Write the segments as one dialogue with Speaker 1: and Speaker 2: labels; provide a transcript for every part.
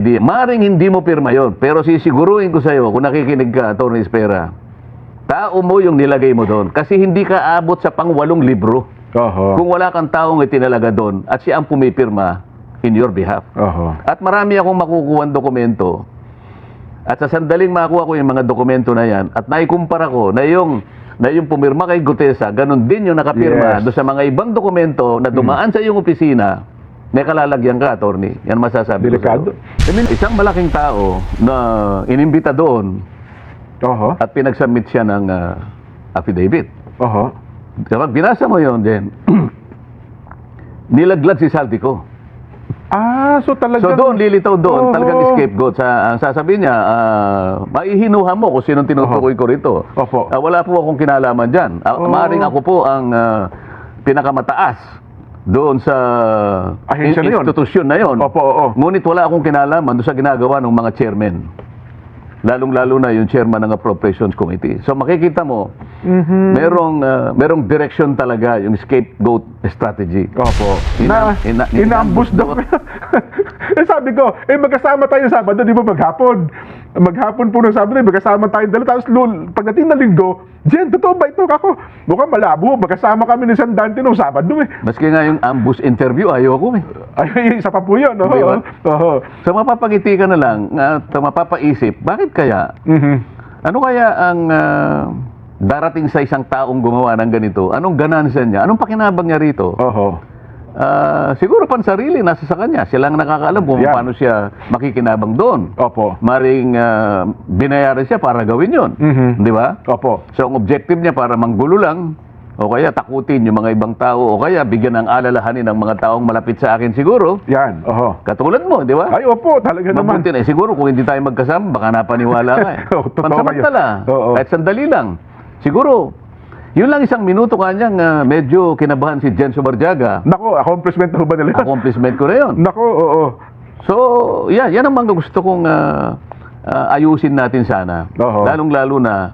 Speaker 1: Maring hindi mo pirma yon, pero sisiguruhin ko sa'yo, kung nakikinig ka, Atty. Espera, tao mo yung nilagay mo doon. Kasi hindi ka abot sa pang-8 libro. Kung wala kang taong itinalaga doon at siya ang pumipirma in your behalf. At marami akong makukuha dokumento. At sa sandaling makuha ko yung mga dokumento na yan, at naikumpara ko na yung pumirma kay Gutesa, ganun din yung nakapirma doon sa mga ibang dokumento na dumaan sa iyong opisina. May kalalagyan ka, attorney. Yan masasabi
Speaker 2: Delikado.
Speaker 1: ko sa'yo. Isang malaking tao na inimbita doon at pinagsubmit siya ng affidavit. Kapag binasa mo yun, Jen, nilaglag si Saldico.
Speaker 2: So talagang...
Speaker 1: So doon, lilitaw doon, talagang scapegoat. Ang sasabihin niya, maihinuha mo kung sinong tinutukoy ko rito. Wala po akong kinalaman dyan. Maaaring ako po ang pinakamataas doon sa institusyon na yun. Ngunit wala akong kinalaman doon sa ginagawa ng mga chairman. Lalong-lalo na yung chairman ng Appropriations Committee. So makikita mo, merong direction talaga yung scapegoat strategy.
Speaker 2: Inambush daw. Sabi ko, magkasama tayo Sabado, di ba maghapon? Maghapon po ng Sabado, magkasama tayo dalawa. Tapos pagdating ng Linggo, Jen, totoo ba ito? Ako, mukhang malabo. Magkasama kami ni Sandante nung Sabado
Speaker 1: Maski nga yung ambush interview, ayoko
Speaker 2: Ay, isa pa po yun.
Speaker 1: So mapapangiti ka na lang at mapapaisip, bakit kaya? Ano kaya ang darating sa isang taong gumawa ng ganito? Anong ganansya niya? Anong pakinabang niya rito? Siguro pansarili, nasa sa kanya. Sila ang nakakaalam kung paano siya makikinabang doon. Maring binayaran siya para gawin yun. Di ba? So ang objective niya para manggulo lang, o kaya takutin yung mga ibang tao, o kaya bigyan ng alalahanin ng mga taong malapit sa akin siguro. Katulad mo, di ba?
Speaker 2: Ay, talaga naman.
Speaker 1: Mabuti na. Siguro kung hindi tayo magkasama, baka napaniwala ka Pansamantala, kahit sandali lang. Siguro, yun lang isang minuto kanyang medyo kinabahan si Jen Subarjaga.
Speaker 2: Nako, accomplishment ho ba nila?
Speaker 1: Accomplishment ko na yun.
Speaker 2: Nako,
Speaker 1: So, yan ang mga gusto kong ayusin natin sana. Lalong-lalo na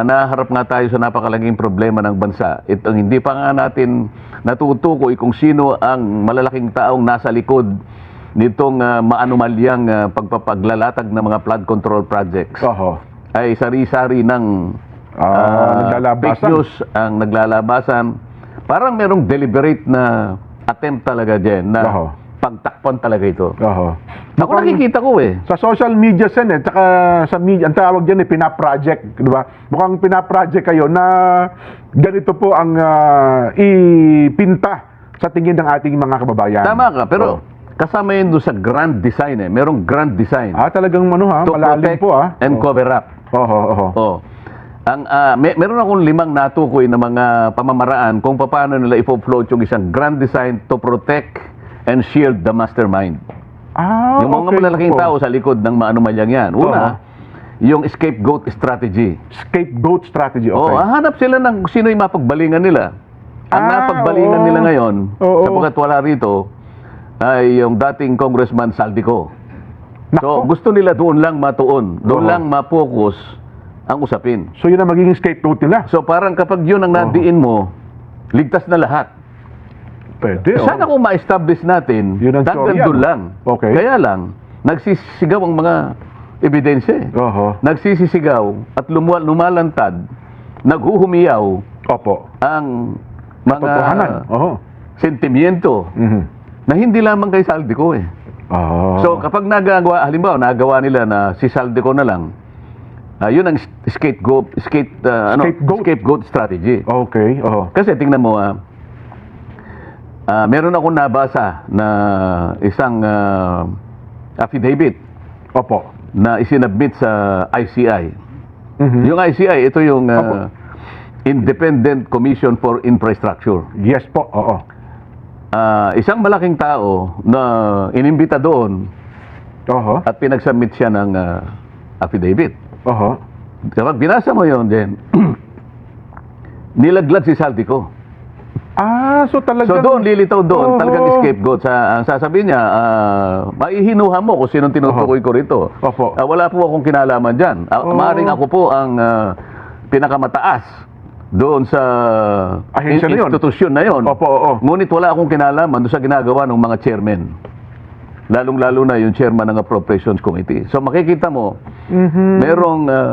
Speaker 1: naharap nga tayo sa napakalaging problema ng bansa. Itong hindi pa nga natin natutukoy kung sino ang malalaking taong nasa likod nitong maanumalyang pagpapaglalatag ng mga flood control projects. Ay sari-sari ng fake news ang naglalabasan. Parang merong deliberate na attempt talaga dyan na pagtakpan talaga ito. Ako nakikita ko
Speaker 2: Sa social media tsaka sa media, ang tawag dyan pinaproject, di ba? Mukhang pinaproject kayo na ganito po ang ipinta sa tingin ng ating mga kababayan.
Speaker 1: Tama ka, pero kasama yun doon sa grand design Merong grand design.
Speaker 2: Talagang
Speaker 1: to
Speaker 2: malalim po
Speaker 1: and cover up. Meron akong 5 natukoy na mga pamamaraan kung paano nila i-float yung isang grand design to protect and shield the mastermind. Yung mga malalaking tao sa likod ng maanumalyang yan. Una, yung scapegoat strategy.
Speaker 2: Scapegoat strategy,
Speaker 1: hanap sila ng sino yung mapagbalingan nila. Ang napagbalingan nila ngayon, sapagkat wala rito, ay yung dating Congressman Saldico. So, gusto nila doon lang matuon. Doon lang mapokus ang usapin.
Speaker 2: So, yun ang magiging scapegoat nila.
Speaker 1: So, parang kapag yun ang nadiin mo, ligtas na lahat.
Speaker 2: Pwede,
Speaker 1: Sana kung ma-establish natin, hanggang doon lang. Kaya lang, nagsisigaw ang mga ebidensya. Nagsisisigaw at lumalantad, naghuhumiyaw ang mga sentimiento na hindi lamang kay Saldico So kapag halimbawa nagawa nila na si Saldico na lang, yun ang scapegoat strategy. Kasi tingnan mo, meron akong nabasa na isang affidavit na isinabmit sa ICI. Yung ICI, ito yung Independent Commission for Infrastructure.
Speaker 2: Yes po,
Speaker 1: isang malaking tao na inimbita doon at pinagsubmit siya ng affidavit. Kapag binasa mo yun, then nilaglag si Saldico.
Speaker 2: So talagang...
Speaker 1: So doon, lilitaw doon, talagang scapegoat. Ang sasabihin niya, maihinuha mo kung sinong tinutukoy ko rito. Wala po akong kinalaman dyan. Maaaring ako po ang pinakamataas doon sa institusyon na yon. Ngunit wala akong kinalaman doon sa ginagawa ng mga chairman. lalong-lalo na yung chairman ng Appropriations Committee. So makikita mo,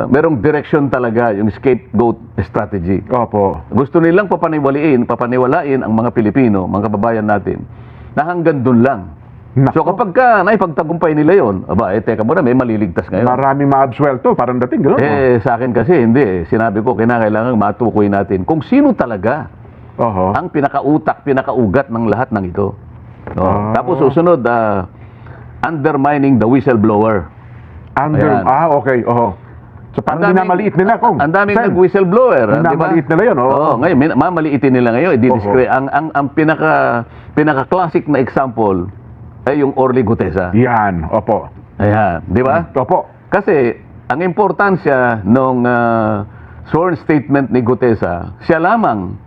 Speaker 1: merong direction talaga yung scapegoat strategy.
Speaker 2: Opo.
Speaker 1: Gusto nilang papaniwalain ang mga Pilipino, mga kababayan natin, na hanggang dun lang.
Speaker 2: Nako.
Speaker 1: So kapag naipagtagumpay nila yon, teka muna, may maliligtas ngayon.
Speaker 2: Maraming maabsuelto, parang dating, gano'n.
Speaker 1: Sa akin kasi, hindi. Sinabi ko, kailangan matukoy natin kung sino talaga
Speaker 2: Oho.
Speaker 1: ang pinakautak, pinakaugat ng lahat ng ito. No? Tapos susunod, undermining the whistleblower. Ayan.
Speaker 2: Okay, oho. So parang minamaliit nila, Kong.
Speaker 1: Ang daming
Speaker 2: Sen,
Speaker 1: nag-whistleblower.
Speaker 2: minamaliit nila yun,
Speaker 1: Ngayon, mamaliitin nila ngayon. Ang pinaka-classic na example ay yung Orly Gutesa.
Speaker 2: Yan, opo.
Speaker 1: Ayan, di ba?
Speaker 2: Opo.
Speaker 1: Kasi, ang importansya nung sworn statement ni Gutesa, siya lamang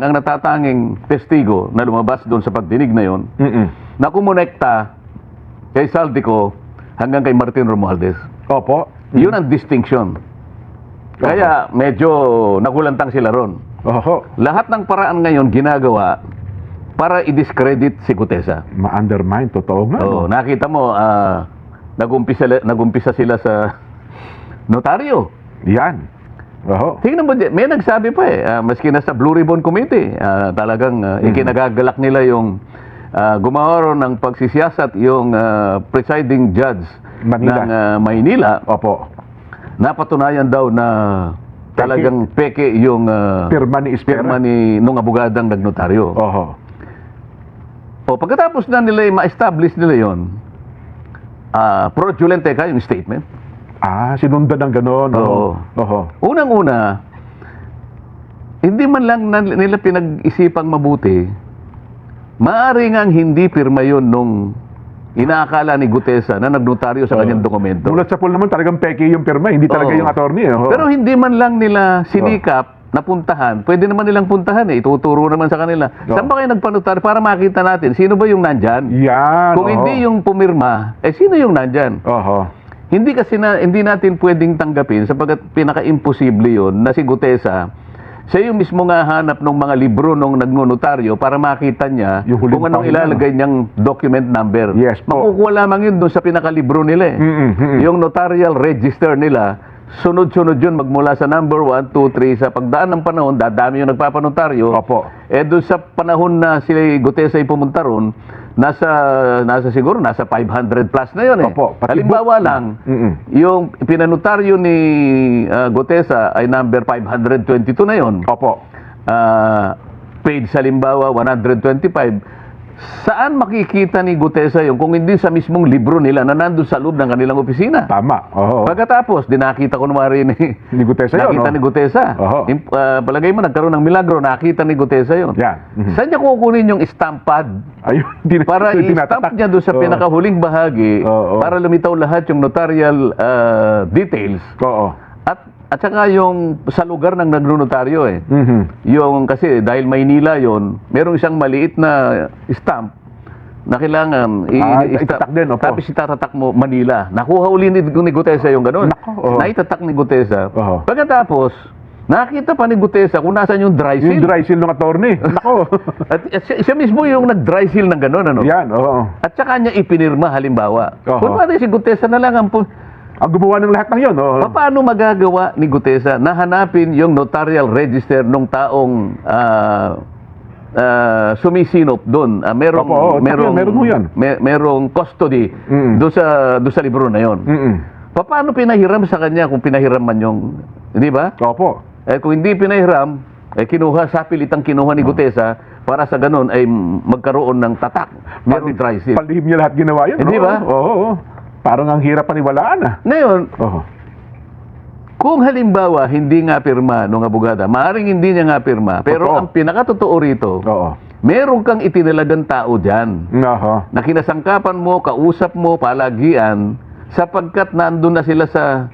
Speaker 1: ang natatanging testigo na lumabas doon sa pagdinig na yon, na kumonekta kay Saldico hanggang kay Martin Romualdez.
Speaker 2: Opo.
Speaker 1: Yun ang distinction. Kaya medyo nagulantang sila ron.
Speaker 2: Oho.
Speaker 1: Lahat ng paraan ngayon ginagawa para i-discredit si Gutesa.
Speaker 2: Ma-undermine, totoo nga.
Speaker 1: Oo, nakita mo, nagumpisa sila sa notaryo.
Speaker 2: Yan. Oho.
Speaker 1: Tingnan mo, may nagsabi pa maski na sa Blue Ribbon Committee, talagang ikinagagalak nila yung gumawa ron ng pagsisiyasat yung presiding judge
Speaker 2: Manila.
Speaker 1: ng Maynila.
Speaker 2: Opo.
Speaker 1: Napatunayan daw na talagang peke yung
Speaker 2: Pirma ni Ispera.
Speaker 1: pirma ni nung abogadang nagnotaryo.
Speaker 2: Oho.
Speaker 1: Pagkatapos na nila ma-establish nila yon, fraudulent yung statement.
Speaker 2: Sinundan ng gano'n.
Speaker 1: Oo.
Speaker 2: Oho.
Speaker 1: Unang-una, hindi man lang nila pinag-isipang mabuti, maaari ngang hindi pirma yun nung inaakala ni Gutesa na nagnotaryo sa kanyang dokumento.
Speaker 2: Mulat sa pool naman talagang peke yung pirma, hindi talaga
Speaker 1: Oo.
Speaker 2: yung attorney. Oho.
Speaker 1: Pero hindi man lang nila sinikap na puntahan. Pwede naman nilang puntahan Ituturo naman sa kanila. Saan ba kayo nagpanotaryo para makita natin sino ba yung nandyan?
Speaker 2: Yan.
Speaker 1: Kung hindi yung pumirma, sino yung nandyan?
Speaker 2: Oho.
Speaker 1: Hindi natin pwedeng tanggapin sapagkat pinaka-imposible yun na si Gutesa, siya yung mismo nga hanap ng mga libro nung nagnonotaryo para makita niya
Speaker 2: Yung huling
Speaker 1: kung anong
Speaker 2: pahina.
Speaker 1: ilalagay niyang document number.
Speaker 2: Yes po.
Speaker 1: Makukuha lamang yun doon sa pinakalibro nila Yung notarial register nila, sunod-sunod yun magmula sa number 1, 2, 3. Sa pagdaan ng panahon, dadami yung nagpapanotaryo.
Speaker 2: Opo.
Speaker 1: Doon sa panahon na si Gutesa ay pumunta ron, nasa 500 plus na yun
Speaker 2: Opo, pati
Speaker 1: Halimbawa lang, yung pinanotaryo ni Gutesa ay number 522 na yun.
Speaker 2: Opo.
Speaker 1: Page sa limbawa 125. Saan makikita ni Gutesa yung kung hindi sa mismong libro nila na nandun sa loob ng kanilang opisina?
Speaker 2: Tama. Oho.
Speaker 1: Pagkatapos, nakita ko naman rin
Speaker 2: Ni Gutesa yun.
Speaker 1: nakita ni Gutesa.
Speaker 2: Oho.
Speaker 1: Palagay mo, nagkaroon ng milagro, nakita ni Gutesa yun.
Speaker 2: Yan.
Speaker 1: Saan niya kukunin yung stamp pad?
Speaker 2: Ayun.
Speaker 1: Para
Speaker 2: hindi
Speaker 1: i-stamp
Speaker 2: natatak.
Speaker 1: niya doon sa
Speaker 2: Oo.
Speaker 1: pinakahuling bahagi
Speaker 2: Oo.
Speaker 1: para lumitaw lahat yung notarial details.
Speaker 2: Oo.
Speaker 1: At saka yung sa lugar ng nagnonotaryo
Speaker 2: Mhm.
Speaker 1: Yung kasi dahil Maynila yon, merong isang maliit na stamp na kailangan
Speaker 2: itatak din, opo.
Speaker 1: Tapos itatatak mo Manila. Nakuha uli ni Gutesa yung gano'n.
Speaker 2: Nako, oo.
Speaker 1: Naitatak ni Gutesa.
Speaker 2: Oo.
Speaker 1: Pagkatapos, nakita pa ni Gutesa kung nasan yung dry seal.
Speaker 2: Yung dry seal ng attorney. Nako.
Speaker 1: At siya mismo yung nag-dry seal ng gano'n, ano?
Speaker 2: Yan, oo.
Speaker 1: At saka niya ipinirma halimbawa.
Speaker 2: Oo.
Speaker 1: Kung pwede si Gutesa na lang
Speaker 2: Ang gumawa ng lahat ng yun, oo.
Speaker 1: paano magagawa ni Gutesa na hanapin yung notarial register ng taong sumisinop doon?
Speaker 2: Opo, meron ho yan.
Speaker 1: Merong custody doon sa libro na yon. Paano pinahiram sa kanya kung pinahiram man yung, di ba?
Speaker 2: Opo.
Speaker 1: Kung hindi pinahiram, kinuha sa pilitang kinuha ni Gutesa para sa ganun ay magkaroon ng tatak. Merong dry seal.
Speaker 2: Palihim niya lahat ginawa yun.
Speaker 1: Di ba?
Speaker 2: Oo. Parang ang hirap paniwalaan
Speaker 1: Ngayon,
Speaker 2: Oo.
Speaker 1: kung halimbawa hindi nga pirma nung abogada, maaaring hindi niya nga pirma, pero
Speaker 2: Totoo.
Speaker 1: ang pinakatotoo rito,
Speaker 2: Oo.
Speaker 1: meron kang itinalagang tao dyan
Speaker 2: Oho.
Speaker 1: na kinasangkapan mo, kausap mo, palagian, sapagkat nandun na sila sa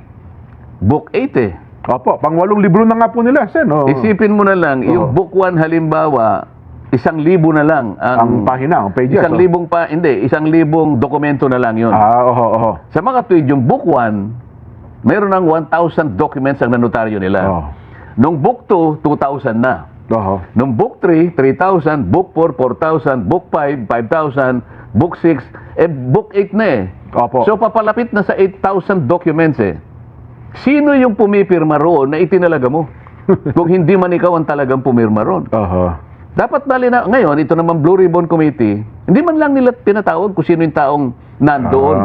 Speaker 1: Book 8
Speaker 2: Opo, pang-8 libro na nga po nila, Sen. Oo.
Speaker 1: Isipin mo na lang, yung Book 1 halimbawa, 1,000 na lang
Speaker 2: Ang pahina, ang pages.
Speaker 1: 1,000 dokumento na lang yun.
Speaker 2: Oho.
Speaker 1: Sa mga tuwid, yung Book 1, meron ng 1,000 documents ang nanotaryo nila.
Speaker 2: Oo.
Speaker 1: Nung Book 2, 2,000 na.
Speaker 2: Oho.
Speaker 1: Nung Book 3, 3,000. Book 4, 4,000. Book 5, 5,000. Book 6, Book 8 na eh.
Speaker 2: Opo.
Speaker 1: So papalapit na sa 8,000 documents eh. Sino yung pumipirma roon na itinalaga mo? Kung hindi man ikaw ang talagang pumirma roon. Dapat na ngayon, ito naman Blue Ribbon Committee, hindi man lang nila tinatawag kung sino yung taong nandoon.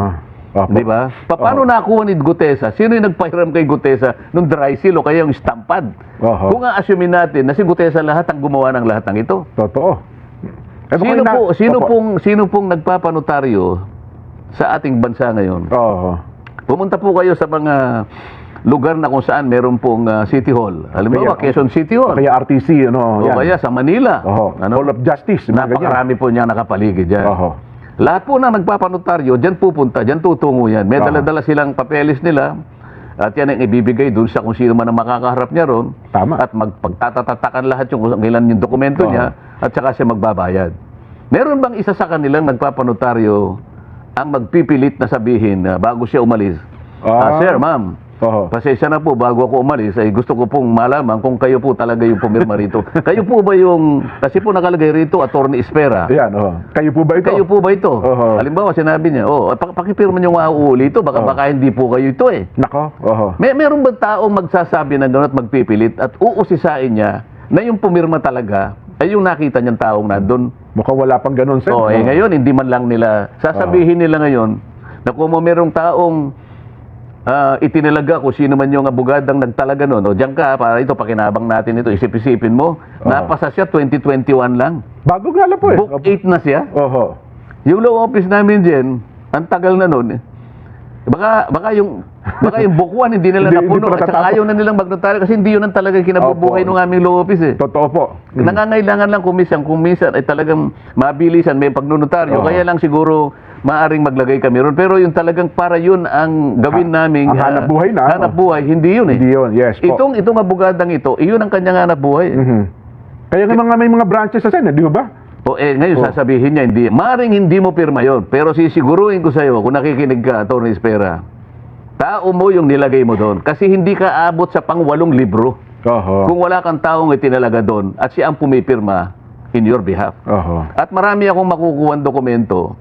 Speaker 1: Di ba? Paano nakuha ni Gutesa? Sino yung nagpahiram kay Gutesa nung dry seal o kaya yung stampad? Kung a-assume natin na si Gutesa lahat ang gumawa ng lahat ng ito.
Speaker 2: Totoo.
Speaker 1: Sino pong nagpapanotaryo sa ating bansa ngayon? Pumunta po kayo sa mga lugar na kung saan meron pong City Hall. Alam mo ba, Quezon City Hall.
Speaker 2: Kaya RTC, ano?
Speaker 1: O kaya sa Manila.
Speaker 2: Hall of Justice.
Speaker 1: Napakarami po niya nakapaligid dyan. Lahat po na nagpapanotaryo, dyan pupunta, dyan tutungo yan. May dala-dala silang papeles nila at yan ang ibibigay dun sa kung sino man ang makakaharap niya ron.
Speaker 2: Tama.
Speaker 1: At magpagtatatakan lahat yung ilan yung dokumento niya at saka siya magbabayad. Meron bang isa sa kanilang nagpapanotaryo ang magpipilit na sabihin bago siya umalis? Sir, ma'am, pasensya na po, bago ako umalis, ay gusto ko pong malaman kung kayo po talaga yung pumirma rito. Kayo po ba yung, kasi po nakalagay rito, Attorney Espera.
Speaker 2: Yan, kayo po ba ito?
Speaker 1: Kayo po ba ito? Halimbawa, sinabi niya, pakipirma niyo nga uuli ito, baka hindi po kayo ito eh.
Speaker 2: Nako,
Speaker 1: Meron ba taong magsasabi ng gano'n at magpipilit at uusisain niya na yung pumirma talaga ay yung nakita niyang taong nandun?
Speaker 2: Mukhang wala pang ganun, sir.
Speaker 1: Ngayon, hindi man lang nila, sasabihin nila ngayon, na kung merong taong itinalaga kung sino man yung abogadang nagtalaga nun, diyan ka, para ito, pakinabang natin ito, isip-isipin mo, napasa siya 2021 lang.
Speaker 2: Bago nga lang po eh.
Speaker 1: Book 8 na siya. Yung law office namin dyan, ang tagal na nun eh. Baka yung book 1 hindi nila napuno at saka ayaw na nilang magnotaryo kasi hindi yun ang talagang kinabubuhay ng aming law office eh.
Speaker 2: Totoo po.
Speaker 1: Nangangailangan lang kuminsan ay talagang mabilisan may pagnotaryo. Kaya lang siguro maaring maglagay kami ron. Pero yung talagang para yun ang gawin naming
Speaker 2: ang hanap buhay na.
Speaker 1: Hanap buhay, hindi yun eh.
Speaker 2: Hindi yun, yes po.
Speaker 1: Itong abogadang ito, iyon ang kanyang hanap buhay.
Speaker 2: Kaya may mga branches sa Senate, di ba?
Speaker 1: Ngayon sasabihin niya, maring hindi mo pirma yun. Pero sisiguruhin ko sa'yo, kung nakikinig ka, Atty. Espera, tao mo yung nilagay mo doon. Kasi hindi ka abot sa pang-8 libro. Kung wala kang taong itinalaga doon at siya ang pumipirma in your behalf. At marami akong makukuha dokumento.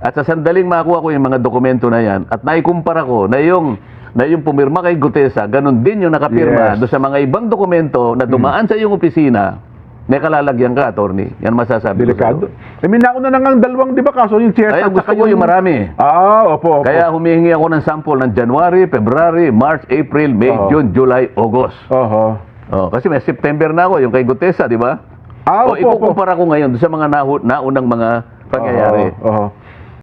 Speaker 1: At sa sandaling makuha ko yung mga dokumento na yan at naikumpara ko na yung pumirma kay Gutesa, ganun din yung nakapirma doon sa mga ibang dokumento na dumaan sa iyong opisina. May kalalagyan ka, attorney. Yan masasabi
Speaker 2: Delikado.
Speaker 1: ko sa'yo.
Speaker 2: May nauna na nga ang dalawang, di ba, kaso yung Chester.
Speaker 1: Kaya gusto ko yung marami.
Speaker 2: Opo.
Speaker 1: Kaya humihingi ako ng sample ng January, February, March, April, May, June, July, August. Kasi may September na ako, yung kay Gutesa, di ba? Ikukumpara ko ngayon sa mga naunang mga pangyayari.